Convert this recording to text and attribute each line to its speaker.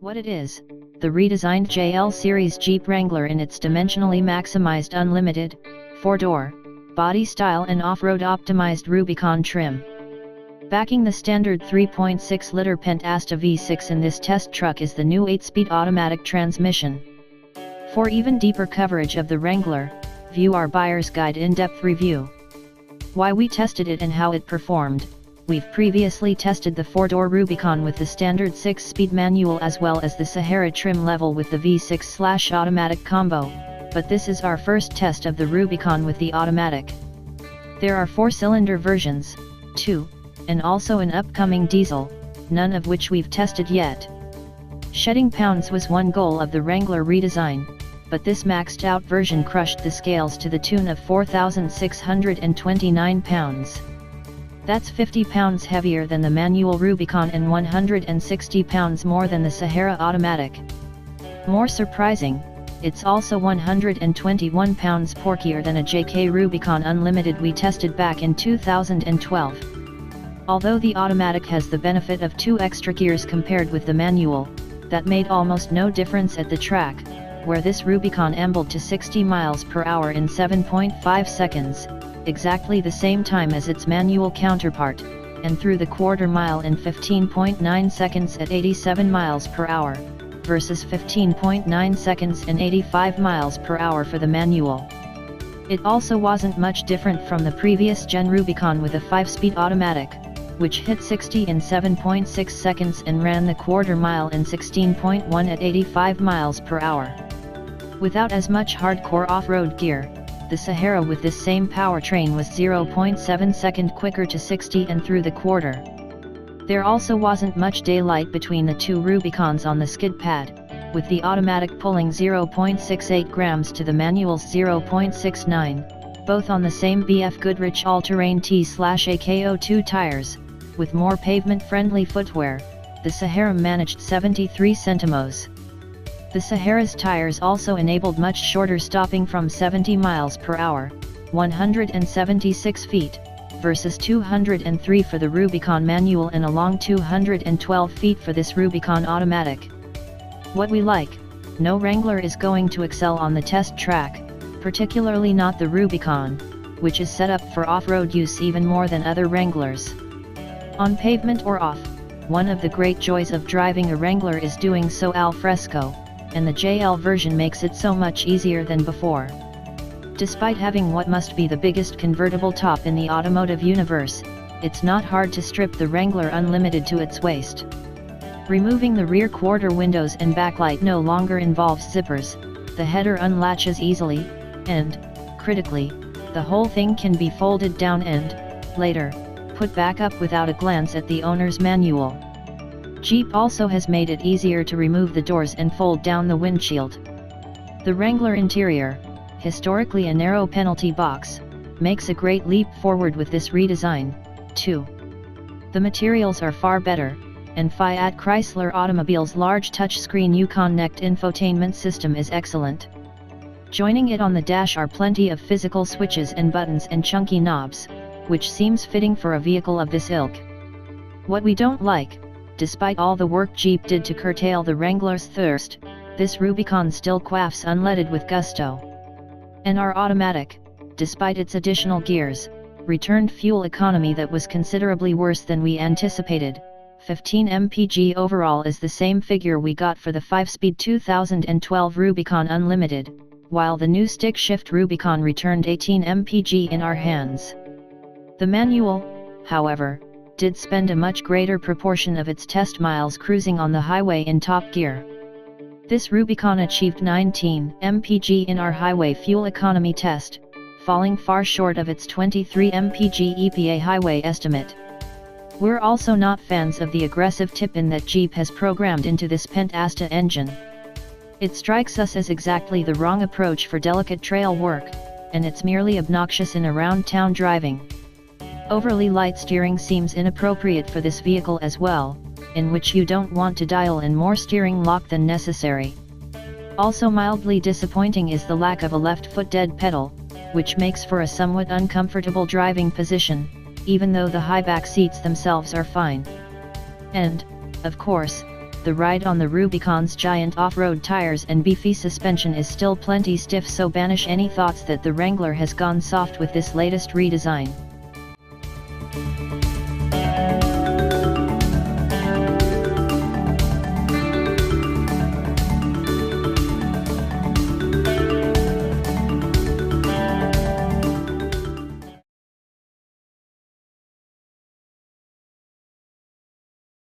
Speaker 1: What it is: the redesigned JL-series Jeep Wrangler in its dimensionally maximized unlimited, 4-door, body style and off-road optimized Rubicon trim. Backing the standard 3.6-liter Pentastar V-6 in this test truck is the new 8-speed automatic transmission. For even deeper coverage of the Wrangler, view our buyer's guide in-depth review. Why we tested it and how it performed. We've previously tested the 4-door Rubicon with the standard 6-speed manual as well as the Sahara trim level with the V6/automatic combo, but this is our first test of the Rubicon with the automatic. There are 4-cylinder versions, 2, and also an upcoming diesel, none of which we've tested yet. Shedding pounds was one goal of the Wrangler redesign, but this maxed out version crushed the scales to the tune of 4,629 pounds. That's 50 pounds heavier than the manual Rubicon and 160 pounds more than the Sahara automatic. More surprising, it's also 121 pounds porkier than a JK Rubicon Unlimited we tested back in 2012. Although the automatic has the benefit of 2 extra gears compared with the manual, that made almost no difference at the track, where this Rubicon ambled to 60 miles per hour in 7.5 seconds, exactly the same time as its manual counterpart, and through the quarter mile in 15.9 seconds at 87 miles per hour, versus 15.9 seconds and 85 miles per hour for the manual. It also wasn't much different from the previous gen Rubicon with a 5-speed automatic, which hit 60 in 7.6 seconds and ran the quarter mile in 16.1 at 85 miles per hour. Without as much hardcore off-road gear, the Sahara with this same powertrain was 0.7 seconds quicker to 60 and through the quarter. There also wasn't much daylight between the two Rubicons on the skid pad, with the automatic pulling 0.68 grams to the manual's 0.69, both on the same BF Goodrich all-terrain T/AKO2 tires. With more pavement-friendly footwear, the Sahara managed 73 centimos. The Sahara's tires also enabled much shorter stopping from 70 miles per hour, 176 feet, versus 203 for the Rubicon manual and a long 212 feet for this Rubicon automatic. What we like: no Wrangler is going to excel on the test track, particularly not the Rubicon, which is set up for off-road use even more than other Wranglers. On pavement or off, one of the great joys of driving a Wrangler is doing so al fresco, and the JL version makes it so much easier than before. Despite having what must be the biggest convertible top in the automotive universe, it's not hard to strip the Wrangler Unlimited to its waist. Removing the rear quarter windows and backlight no longer involves zippers, the header unlatches easily, and, critically, the whole thing can be folded down and, later, put back up without a glance at the owner's manual. Jeep also has made it easier to remove the doors and fold down the windshield. The Wrangler interior, historically a narrow penalty box, makes a great leap forward with this redesign, too. The materials are far better, and Fiat Chrysler Automobile's large touchscreen U-Connect infotainment system is excellent. Joining it on the dash are plenty of physical switches and buttons and chunky knobs, which seems fitting for a vehicle of this ilk. What we don't like: despite all the work Jeep did to curtail the Wrangler's thirst, this Rubicon still quaffs unleaded with gusto. And our automatic, despite its additional gears, returned fuel economy that was considerably worse than we anticipated. 15 mpg overall is the same figure we got for the 5-speed 2012 Rubicon Unlimited, while the new stick-shift Rubicon returned 18 mpg in our hands. The manual, however, did spend a much greater proportion of its test miles cruising on the highway in top gear. This Rubicon achieved 19 mpg in our highway fuel economy test, falling far short of its 23 mpg EPA highway estimate. We're also not fans of the aggressive tip-in that Jeep has programmed into this Pentastar engine. It strikes us as exactly the wrong approach for delicate trail work, and it's merely obnoxious in around-town driving. Overly light steering seems inappropriate for this vehicle as well, in which you don't want to dial in more steering lock than necessary. Also mildly disappointing is the lack of a left-foot dead pedal, which makes for a somewhat uncomfortable driving position, even though the high back seats themselves are fine. And, of course, the ride on the Rubicon's giant off-road tires and beefy suspension is still plenty stiff, so banish any thoughts that the Wrangler has gone soft with this latest redesign.